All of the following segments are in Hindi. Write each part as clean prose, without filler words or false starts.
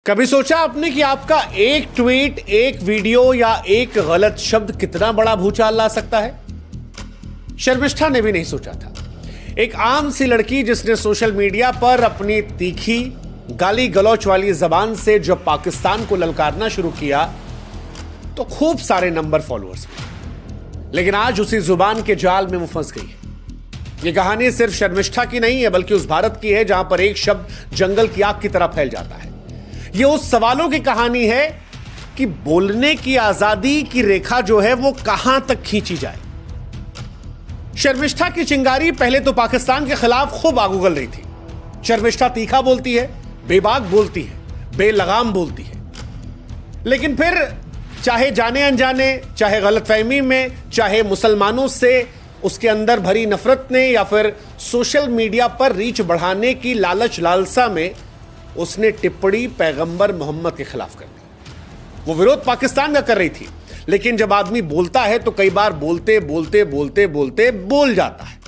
कभी सोचा आपने कि आपका एक ट्वीट, एक वीडियो या एक गलत शब्द कितना बड़ा भूचाल ला सकता है? शर्मिष्ठा ने भी नहीं सोचा था। एक आम सी लड़की जिसने सोशल मीडिया पर अपनी तीखी गाली गलौच वाली जबान से जब पाकिस्तान को ललकारना शुरू किया तो खूब सारे नंबर फॉलोअर्स मिले, लेकिन आज उसी जुबान के जाल में वो फंस गई है। यह कहानी सिर्फ शर्मिष्ठा की नहीं है, बल्कि उस भारत की है जहां पर एक शब्द जंगल की आग की तरह फैल जाता है। यह उस सवालों की कहानी है कि बोलने की आजादी की रेखा जो है वो कहां तक खींची जाए। शर्मिष्ठा की चिंगारी पहले तो पाकिस्तान के खिलाफ खूब आग उगल रही थी। शर्मिष्ठा तीखा बोलती है, बेबाक बोलती है, बेलगाम बोलती है, लेकिन फिर चाहे जाने अनजाने, चाहे गलतफहमी में, चाहे मुसलमानों से उसके अंदर भरी नफरत ने, या फिर सोशल मीडिया पर रीच बढ़ाने की लालच लालसा में उसने टिप्पणी पैगंबर मोहम्मद के खिलाफ कर दी। वो विरोध पाकिस्तान का कर रही थी, लेकिन जब आदमी बोलता है तो कई बार बोलते बोलते बोलते बोलते बोल जाता है,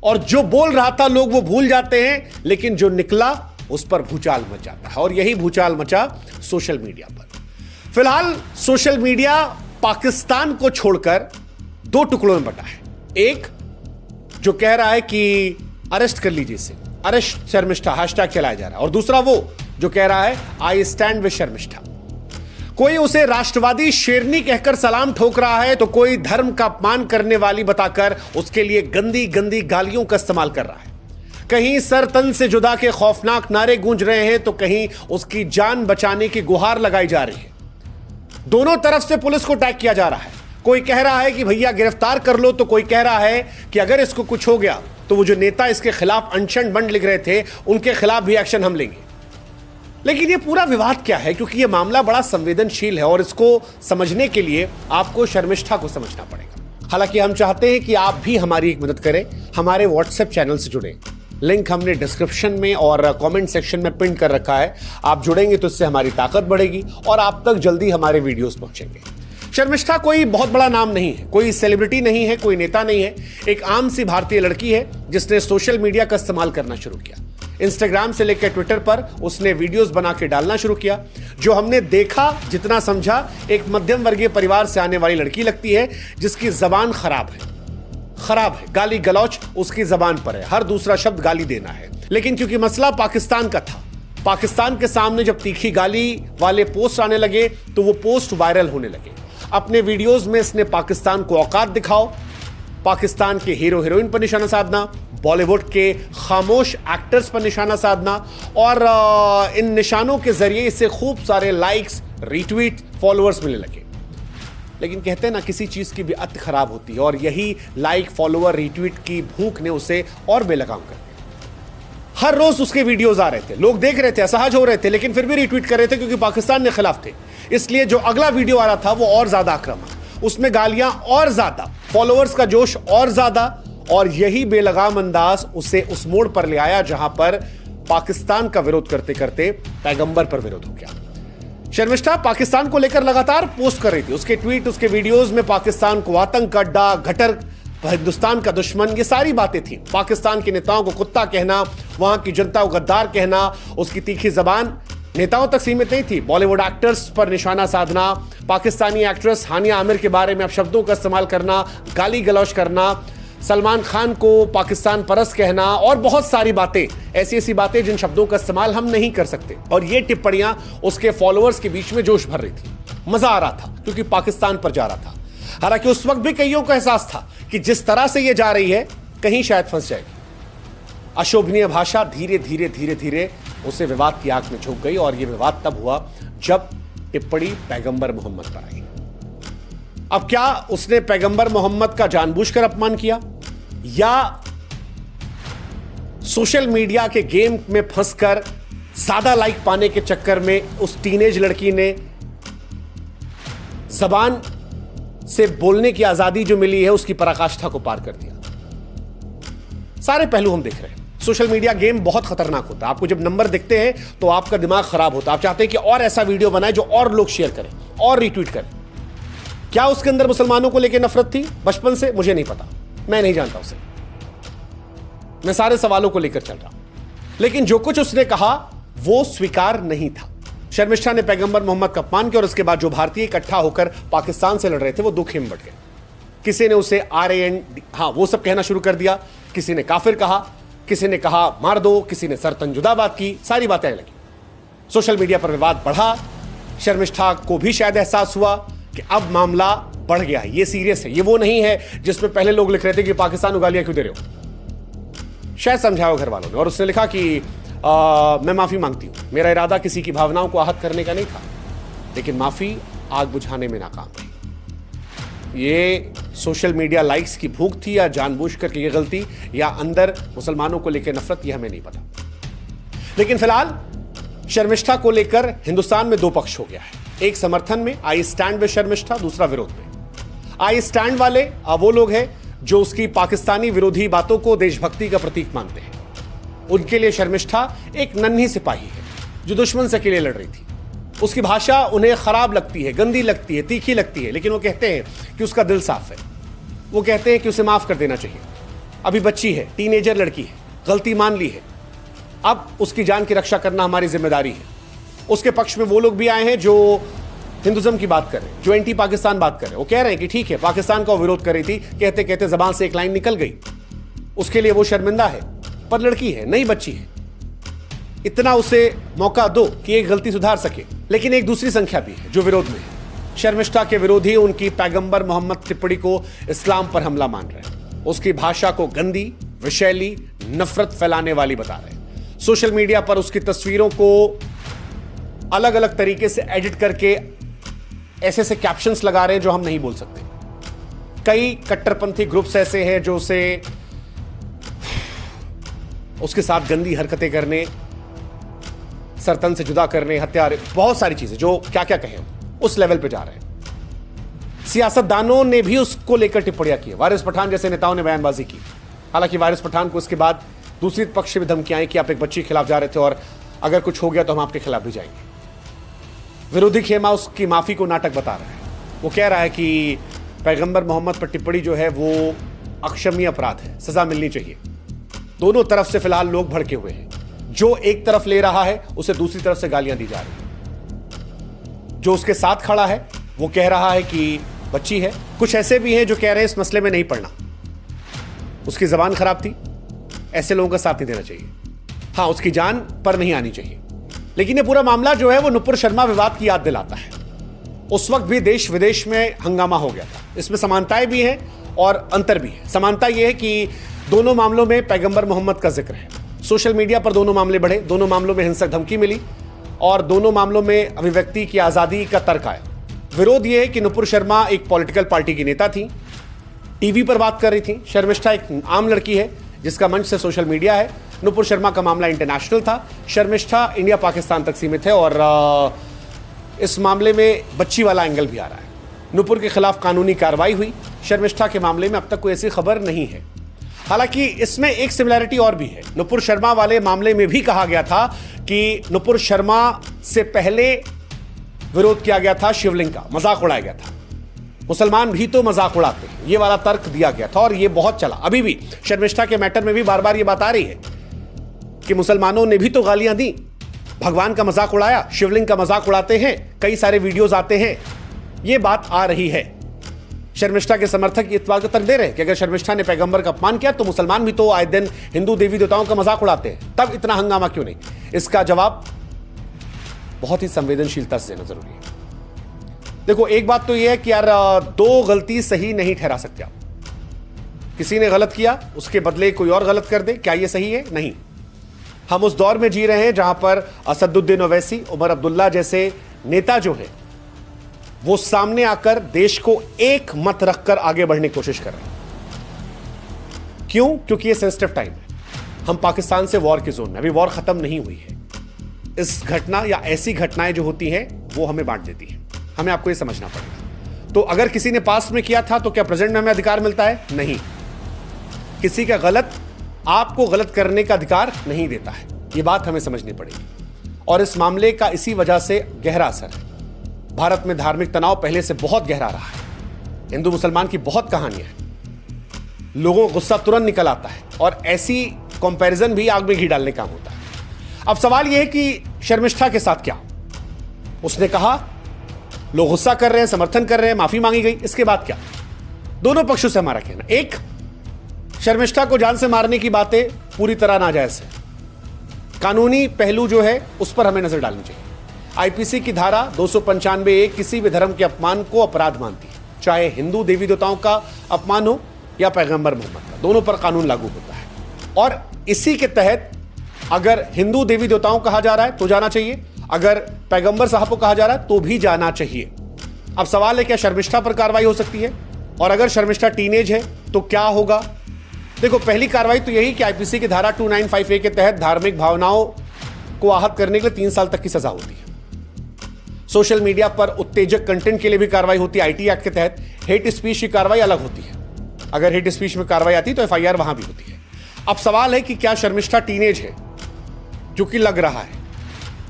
और जो बोल रहा था लोग वो भूल जाते हैं, लेकिन जो निकला उस पर भूचाल मच जाता है। और यही भूचाल मचा सोशल मीडिया पर। फिलहाल सोशल मीडिया पाकिस्तान को छोड़कर दो टुकड़ों में बटा है। एक जो कह रहा है कि अरेस्ट कर लीजिए इसे, अरेस्ट शर्मिष्ठा हैशटैग चलाया जा रहा है, और दूसरा वो जो कह रहा है आई स्टैंड विद शर्मिष्ठा। कोई उसे राष्ट्रवादी शेरनी कहकर सलाम ठोक रहा है, तो कोई धर्म का अपमान करने वाली बताकर उसके लिए गंदी गंदी गालियों का इस्तेमाल कर रहा है। कहीं सर तन से जुदा के खौफनाक नारे गूंज रहे हैं, तो कहीं उसकी जान बचाने की गुहार लगाई जा रही है। दोनों तरफ से पुलिस को टैग किया जा रहा है। कोई कह रहा है कि भैया गिरफ्तार कर लो, तो कोई कह रहा है कि अगर इसको कुछ हो गया तो वो जो नेता इसके खिलाफ अनशन बंड लिख रहे थे उनके खिलाफ भी एक्शन हम लेंगे। लेकिन ये पूरा विवाद क्या है? क्योंकि ये मामला बड़ा संवेदनशील है और इसको समझने के लिए आपको शर्मिष्ठा को समझना पड़ेगा। हालांकि हम चाहते हैं कि आप भी हमारी एक मदद करें, हमारे व्हाट्सएप चैनल से जुड़े। लिंक हमने डिस्क्रिप्शन में और कमेंट सेक्शन में पिन कर रखा है। आप जुड़ेंगे तो इससे हमारी ताकत बढ़ेगी और आप तक जल्दी हमारे वीडियोस पहुंचेंगे। शर्मिष्ठा कोई बहुत बड़ा नाम नहीं है, कोई सेलिब्रिटी नहीं है, कोई नेता नहीं है। एक आम सी भारतीय लड़की है जिसने सोशल मीडिया का इस्तेमाल करना शुरू किया। इंस्टाग्राम से लेकर ट्विटर पर उसने वीडियोस बना के डालना शुरू किया। जो हमने देखा, जितना समझा, एक मध्यम वर्गीय परिवार से आने वाली लड़की लगती है जिसकी जबान खराब है। गाली गलौच उसकी जबान पर है, हर दूसरा शब्द गाली देना है। लेकिन क्योंकि मसला पाकिस्तान का था, पाकिस्तान के सामने जब तीखी गाली वाले पोस्ट आने लगे तो वो पोस्ट वायरल होने लगे। अपने वीडियोस में इसने पाकिस्तान को औकात दिखाओ, पाकिस्तान के हीरो हीरोइन पर निशाना साधना, बॉलीवुड के खामोश एक्टर्स पर निशाना साधना, और इन निशानों के जरिए इसे खूब सारे लाइक्स, रीट्वीट, फॉलोअर्स मिलने लगे। लेकिन कहते हैं ना, किसी चीज की भी अति खराब होती है, और यही लाइक, फॉलोअर, रीट्वीट की भूख ने उसे और बेलगाम कर दिया। हर रोज उसके वीडियोस आ रहे थे, लोग देख रहे थे, असहज हो रहे थे, लेकिन फिर भी रीट्वीट कर रहे थे क्योंकि पाकिस्तान के खिलाफ थे। इसलिए जो अगला वीडियो आ रहा था वो और ज्यादा आक्रामक, उसमें गालियां और ज्यादा, फॉलोअर्स का जोश और ज्यादा, और यही बेलगाम अंदाज उसे उस मोड़ पर ले आया जहां पर पाकिस्तान का विरोध करते करते पैगंबर पर विरोध हो गया। शर्मिष्ठा पाकिस्तान को लेकर लगातार पोस्ट कर रही थी। उसके ट्वीट, उसके वीडियोस में पाकिस्तान को आतंक का अड्डा, गटर, हिंदुस्तान का दुश्मन, ये सारी बातें थी। पाकिस्तान के नेताओं को कुत्ता कहना, वहां की जनता को गद्दार कहना। उसकी तीखी जबान नेताओं तक सीमित नहीं थी, बॉलीवुड एक्टर्स पर निशाना साधना, पाकिस्तानी एक्ट्रेस हानिया आमिर के बारे में अपशब्दों का इस्तेमाल करना, गाली गलौच करना, सलमान खान को पाकिस्तान परस्त कहना, और बहुत सारी बातें, ऐसी ऐसी बातें जिन शब्दों का इस्तेमाल हम नहीं कर सकते। और ये टिप्पणियां उसके फॉलोअर्स के बीच में जोश भर रही थी। मजा आ रहा था क्योंकि पाकिस्तान पर जा रहा था। हालांकि उस वक्त भी कईयों को एहसास था कि जिस तरह से ये जा रही है कहीं शायद फंस जाएगी। अशोभनीय भाषा धीरे धीरे धीरे धीरे उसे विवाद की आग में झोंक गई, और यह विवाद तब हुआ जब टिप्पणी पैगंबर मोहम्मद पर आई। अब क्या उसने पैगंबर मोहम्मद का जानबूझकर अपमान किया, या सोशल मीडिया के गेम में फंसकर ज्यादा लाइक पाने के चक्कर में उस टीनेज लड़की ने जबान से बोलने की आजादी जो मिली है उसकी पराकाष्ठा को पार कर दिया? सारे पहलू हम देख रहे हैं। सोशल मीडिया गेम बहुत खतरनाक होता है। आपको जब नंबर दिखते हैं तो आपका दिमाग खराब होता है। आप चाहते हैं कि और ऐसा वीडियो बनाए जो और लोग शेयर करें और रीट्वीट करें। क्या उसके अंदर मुसलमानों को लेकर नफरत थी बचपन से? मुझे नहीं पता, मैं नहीं जानता उसे। मैं सारे सवालों को लेकर चल रहा हूं, लेकिन जो कुछ उसने कहा वो स्वीकार नहीं था। शर्मिष्ठा ने पैगंबर मोहम्मद का अपमान किया और उसके बाद जो भारतीय इकट्ठा होकर पाकिस्तान से लड़ रहे थे वो दो खेम में बट गए। किसी ने उसे RAN वो सब कहना शुरू कर दिया, किसी ने काफिर कहा, किसी ने कहा मार दो, किसी ने सरतंजुदाबाद की, सारी बातें लगी। सोशल मीडिया पर विवाद बढ़ा। शर्मिष्ठा को भी शायद एहसास हुआ कि अब मामला बढ़ गया है, ये सीरियस है, ये वो नहीं है जिसमें पहले लोग लिख रहे थे कि पाकिस्तान को गालियां क्यों दे रहे हो। शायद समझाया घर वालों ने और उसने लिखा कि मैं माफी मांगती हूं, मेरा इरादा किसी की भावनाओं को आहत करने का नहीं था, लेकिन माफी आग बुझाने में नाकाम रही। ये सोशल मीडिया लाइक्स की भूख थी या जानबूझकर की ये गलती या अंदर मुसलमानों को लेकर नफरत, ये हमें नहीं पता। लेकिन फिलहाल शर्मिष्ठा को लेकर हिंदुस्तान में दो पक्ष हो गया है। एक समर्थन में आई स्टैंड विद शर्मिष्ठा, दूसरा विरोध में। आई स्टैंड वाले वो लोग हैं जो उसकी पाकिस्तानी विरोधी बातों को देशभक्ति का प्रतीक मानते हैं। उनके लिए शर्मिष्ठा एक नन्ही सिपाही है जो दुश्मन से अकेले लड़ रही थी। उसकी भाषा उन्हें खराब लगती है, गंदी लगती है, तीखी लगती है, लेकिन वो कहते हैं कि उसका दिल साफ है। वो कहते हैं कि उसे माफ कर देना चाहिए। अभी बच्ची है, टीनेजर लड़की है, गलती मान ली है, अब उसकी जान की रक्षा करना हमारी जिम्मेदारी है। उसके पक्ष में वो लोग भी आए हैं जो हिंदुज्म की बात कर रहे हैं, जो एंटी पाकिस्तान बात कर रहे हैं। वो कह रहे हैं कि ठीक है, पाकिस्तान का विरोध कर रही थी, कहते कहते जबान से एक लाइन निकल गई, उसके लिए वो शर्मिंदा है, पर लड़की है, नई बच्ची है, इतना उसे मौका दो कि एक गलती सुधार सके। लेकिन एक दूसरी संख्या भी है जो विरोध में है। शर्मिष्ठा के विरोधी उनकी पैगंबर मोहम्मद टिप्पणी को इस्लाम पर हमला मान रहे हैं, उसकी भाषा को गंदी, विषैली, नफरत फैलाने वाली बता रहे हैं। सोशल मीडिया पर उसकी तस्वीरों को अलग अलग तरीके से एडिट करके ऐसे ऐसे कैप्शंस लगा रहे हैं जो हम नहीं बोल सकते। कई कट्टरपंथी ग्रुप्स ऐसे हैं जो उसके साथ गंदी हरकतें करने, सरतन से जुदा करने, हत्या, बहुत सारी चीजें जो क्या क्या कहें उस लेवल पे जा रहे हैं। सियासतदानों ने भी उसको लेकर टिप्पणियां की। वारिस पठान जैसे नेताओं ने बयानबाजी की। हालांकि वारिस पठान को इसके बाद दूसरी पक्ष से भी धमकियां आई कि आप एक बच्ची के खिलाफ जा रहे थे और अगर कुछ हो गया तो हम आपके खिलाफ भी जाएंगे। विरोधी खेमा उसकी माफी को नाटक बता रहा है। वो कह रहा है कि पैगंबर मोहम्मद पर टिप्पणी जो है वो अक्षम्य अपराध है, सजा मिलनी चाहिए। दोनों तरफ से फिलहाल लोग भड़के हुए हैं। जो एक तरफ ले रहा है उसे दूसरी तरफ से गालियां दी जा रही हैं। जो उसके साथ खड़ा है वो कह रहा है कि बच्ची है। कुछ ऐसे भी हैं जो कह रहे हैं इस मसले में नहीं पड़ना, उसकी जबान खराब थी, ऐसे लोगों का साथ नहीं देना चाहिए। हाँ, उसकी जान पर नहीं आनी चाहिए। लेकिन ये पूरा मामला जो है वो नुपुर शर्मा विवाद की याद दिलाता है। उस वक्त भी देश विदेश में हंगामा हो गया था। इसमें समानताएं भी हैं और अंतर भी है। समानता यह है कि दोनों मामलों में पैगंबर मोहम्मद का जिक्र है। सोशल मीडिया पर दोनों मामले बढ़े, दोनों मामलों में हिंसक धमकी मिली और दोनों मामलों में अभिव्यक्ति की आजादी का तर्क आया। विरोध यह है कि नुपुर शर्मा एक पॉलिटिकल पार्टी की नेता थी, टीवी पर बात कर रही थी। शर्मिष्ठा एक आम लड़की है जिसका मंच से सोशल मीडिया है। नुपुर शर्मा का मामला इंटरनेशनल था, शर्मिष्ठा इंडिया पाकिस्तान तक सीमित है और इस मामले में बच्ची वाला एंगल भी आ रहा है। नुपुर के खिलाफ कानूनी कार्रवाई हुई। शर्मिष्ठा के मामले में अब तक कोई ऐसी खबर नहीं है। हालांकि इसमें एक सिमिलैरिटी और भी है। नुपुर शर्मा वाले मामले में भी कहा गया था कि नुपुर शर्मा से पहले विरोध किया गया था शिवलिंग का, मजाक उड़ाया गया था। मुसलमान भी तो मजाक उड़ाते हैं, ये वाला तर्क दिया गया था और ये बहुत चला। अभी भी शर्मिष्ठा के मैटर में भी बार बार ये बात आ रही है कि मुसलमानों ने भी तो गालियां दी, भगवान का मजाक उड़ाया, शिवलिंग का मजाक उड़ाते हैं, कई सारे वीडियोस आते हैं, ये बात आ रही है। शर्मिष्ठा के समर्थक इस बात का तर्क दे रहे हैं कि अगर शर्मिष्ठा ने पैगंबर का अपमान किया तो मुसलमान भी तो आए दिन हिंदू देवी देवताओं का मजाक उड़ाते हैं, तब इतना हंगामा क्यों नहीं? इसका जवाब बहुत ही संवेदनशीलता से देना जरूरी है। देखो, एक बात तो यह है कि यार दो गलती सही नहीं ठहरा सकते आप। किसी ने गलत किया, उसके बदले कोई और गलत कर दे, क्या यह सही है? नहीं। हम उस दौर में जी रहे हैं जहां पर असदुद्दीन ओवैसी, उमर अब्दुल्ला जैसे नेता जो है वो सामने आकर देश को एक मत रखकर आगे बढ़ने की कोशिश कर रहे हैं। क्यों? क्योंकि ये सेंसिटिव टाइम है। हम पाकिस्तान से वॉर के जोन में, अभी वॉर खत्म नहीं हुई है। इस घटना या ऐसी घटनाएं जो होती हैं वो हमें बांट देती हैं। हमें आपको ये समझना पड़ेगा। तो अगर किसी ने पास्ट में किया था तो क्या प्रेजेंट में हमें अधिकार मिलता है? नहीं। किसी का गलत आपको गलत करने का अधिकार नहीं देता है। ये बात हमें समझनी पड़ेगी। और इस मामले का इसी वजह से गहरा असर है। भारत में धार्मिक तनाव पहले से बहुत गहरा रहा है। हिंदू मुसलमान की बहुत कहानियां हैं। लोगों को गुस्सा तुरंत निकल आता है और ऐसी कंपैरिजन भी आग में घी डालने का काम होता है। अब सवाल यह है कि शर्मिष्ठा के साथ क्या? उसने कहा, लोग गुस्सा कर रहे हैं, समर्थन कर रहे हैं, माफी मांगी गई, इसके बाद क्या? दोनों पक्षों से हमारा कहना, एक, शर्मिष्ठा को जान से मारने की बातें पूरी तरह नाजायज है। कानूनी पहलू जो है उस पर हमें नजर डालनी चाहिए। आईपीसी की धारा 295(a) किसी भी धर्म के अपमान को अपराध मानती है, चाहे हिंदू देवी देवताओं का अपमान हो या पैगंबर मोहम्मद का, दोनों पर कानून लागू होता है। और इसी के तहत अगर हिंदू देवी देवताओं कहा जा रहा है तो जाना चाहिए, अगर पैगंबर साहब को कहा जा रहा है तो भी जाना चाहिए। अब सवाल है, क्या शर्मिष्ठा पर कार्रवाई हो सकती है? और अगर शर्मिष्ठा टीनेज है तो क्या होगा? देखो, पहली कार्रवाई तो यही कि आईपीसी की धारा 295(a) के तहत धार्मिक भावनाओं को आहत करने के लिए 3 साल तक की सजा होती है। सोशल मीडिया पर उत्तेजक कंटेंट के लिए भी कार्रवाई होती है आईटी एक्ट के तहत। हेट स्पीच की कार्रवाई अलग होती है, अगर हेट स्पीच में कार्रवाई आती है तो एफआईआर वहां भी होती है। अब सवाल है कि क्या शर्मिष्ठा टीनेज है, जो कि लग रहा है।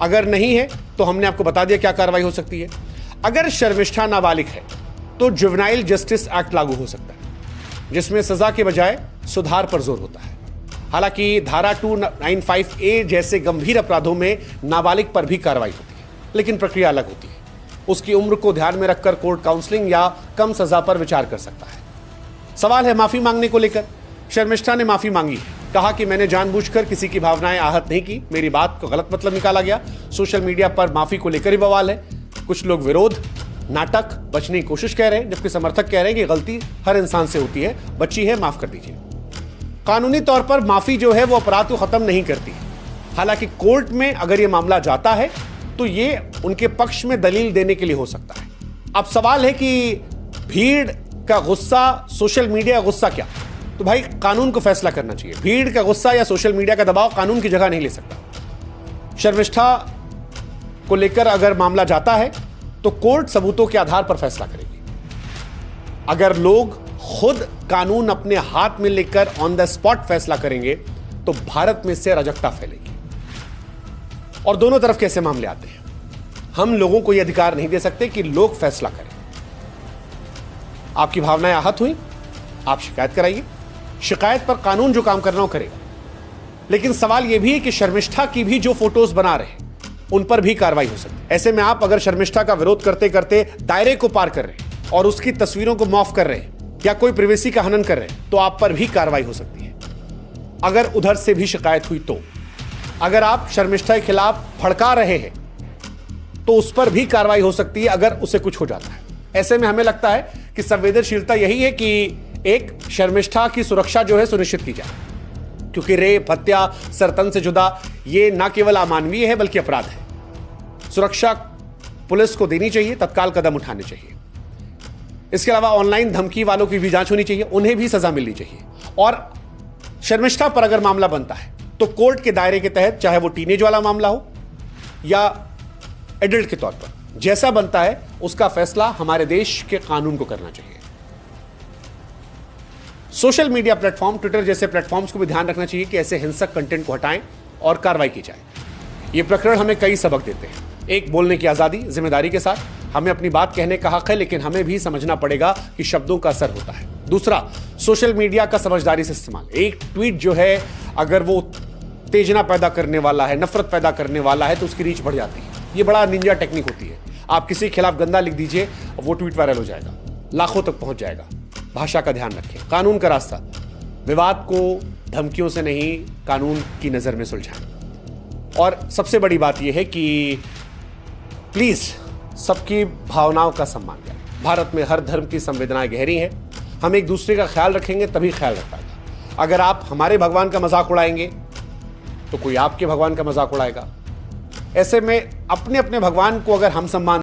अगर नहीं है तो हमने आपको बता दिया क्या कार्रवाई हो सकती है। अगर शर्मिष्ठा नाबालिग है तो जुवेनाइल जस्टिस एक्ट लागू हो सकता है, जिसमें सजा के बजाय सुधार पर जोर होता है। हालांकि धारा 295(a) जैसे गंभीर अपराधों में नाबालिग पर भी कार्रवाई होती है, लेकिन प्रक्रिया अलग होती है। उसकी उम्र को ध्यान में रखकर कोर्ट काउंसलिंग या कम सजा पर विचार कर सकता है। सवाल है माफी मांगने को लेकर। शर्मिष्ठा ने माफी मांगी है, कहा कि मैंने जानबूझकर किसी की भावनाएं आहत नहीं की, मेरी बात को गलत मतलब निकाला गया। सोशल मीडिया पर माफी को लेकर ही बवाल है। कुछ लोग विरोध, नाटक, बचने की कोशिश कह रहे हैं, जबकि समर्थक कह रहे हैं कि गलती हर इंसान से होती है, बच्ची है, माफ कर दीजिए। कानूनी तौर पर माफी जो है वो अपराध को खत्म नहीं करती है। हालांकि कोर्ट में अगर ये मामला जाता है तो ये उनके पक्ष में दलील देने के लिए हो सकता है। अब सवाल है कि भीड़ का गुस्सा, सोशल मीडिया का गुस्सा क्या? तो भाई कानून को फैसला करना चाहिए। भीड़ का गुस्सा या सोशल मीडिया का दबाव कानून की जगह नहीं ले सकता। शर्मिष्ठा को लेकर अगर मामला जाता है तो कोर्ट सबूतों के आधार पर फैसला करेगी। अगर लोग खुद कानून अपने हाथ में लेकर ऑन द स्पॉट फैसला करेंगे तो भारत में से अराजकता फैलेगी। और दोनों तरफ कैसे मामले आते हैं, हम लोगों को यह अधिकार नहीं दे सकते कि लोग फैसला करें। आपकी भावनाएं आहत हुई, आप शिकायत कराइए, शिकायत पर कानून जो काम करना हो करेगा। लेकिन सवाल यह भी है कि शर्मिष्ठा की भी जो फोटोज बना रहे हैं उन पर भी कार्रवाई हो सकती है। ऐसे में आप अगर शर्मिष्ठा का विरोध करते करते दायरे को पार कर रहे हैं और उसकी तस्वीरों को मॉफ कर रहे हैं या कोई प्रिवेसी का हनन कर रहे हैं तो आप पर भी कार्रवाई हो सकती है। अगर उधर से भी शिकायत हुई तो, अगर आप शर्मिष्ठा के खिलाफ भड़का रहे हैं तो उस पर भी कार्रवाई हो सकती है अगर उसे कुछ हो जाता है। ऐसे में हमें लगता है कि संवेदनशीलता यही है कि एक शर्मिष्ठा की सुरक्षा जो है सुनिश्चित की जाए, क्योंकि रेप, हत्या, सरतन से जुदा ये ना केवल अमानवीय है बल्कि अपराध है। सुरक्षा पुलिस को देनी चाहिए, तत्काल कदम उठाने चाहिए। इसके अलावा ऑनलाइन धमकी वालों की भी जांच होनी चाहिए, उन्हें भी सजा मिलनी चाहिए। और शर्मिष्ठा पर अगर मामला बनता है तो कोर्ट के दायरे के तहत, चाहे वो टीनेज वाला मामला हो या एडल्ट के तौर पर, जैसा बनता है उसका फैसला हमारे देश के कानून को करना चाहिए। सोशल मीडिया प्लेटफॉर्म, ट्विटर जैसे प्लेटफॉर्म्स को भी ध्यान रखना चाहिए कि ऐसे हिंसक कंटेंट को हटाएं और कार्रवाई की जाए। ये प्रकरण हमें कई सबक देते हैं। एक, बोलने की आजादी, जिम्मेदारी के साथ हमें अपनी बात कहने का हक है, लेकिन हमें भी समझना पड़ेगा कि शब्दों का असर होता है। दूसरा, सोशल मीडिया का समझदारी से इस्तेमाल। एक ट्वीट जो है अगर वो उत्तेजना पैदा करने वाला है, नफरत पैदा करने वाला है, तो उसकी रीच बढ़ जाती है। ये बड़ा निंजा टेक्निक होती है। आप किसी के खिलाफ गंदा लिख दीजिए, वो ट्वीट वायरल हो जाएगा, लाखों तक पहुंच जाएगा। भाषा का ध्यान रखें, कानून का रास्ता, विवाद को धमकियों से नहीं, कानून की नजर में सुलझाएं। और सबसे बड़ी बात यह है कि प्लीज सबकी भावनाओं का सम्मान करें। भारत में हर धर्म की संवेदनाएं गहरी हैं। हम एक दूसरे का ख्याल रखेंगे तभी ख्याल रख पाएगा। अगर आप हमारे भगवान का मजाक उड़ाएंगे तो कोई आपके भगवान का मजाक उड़ाएगा। ऐसे में अपने अपने भगवान को अगर हम सम्मान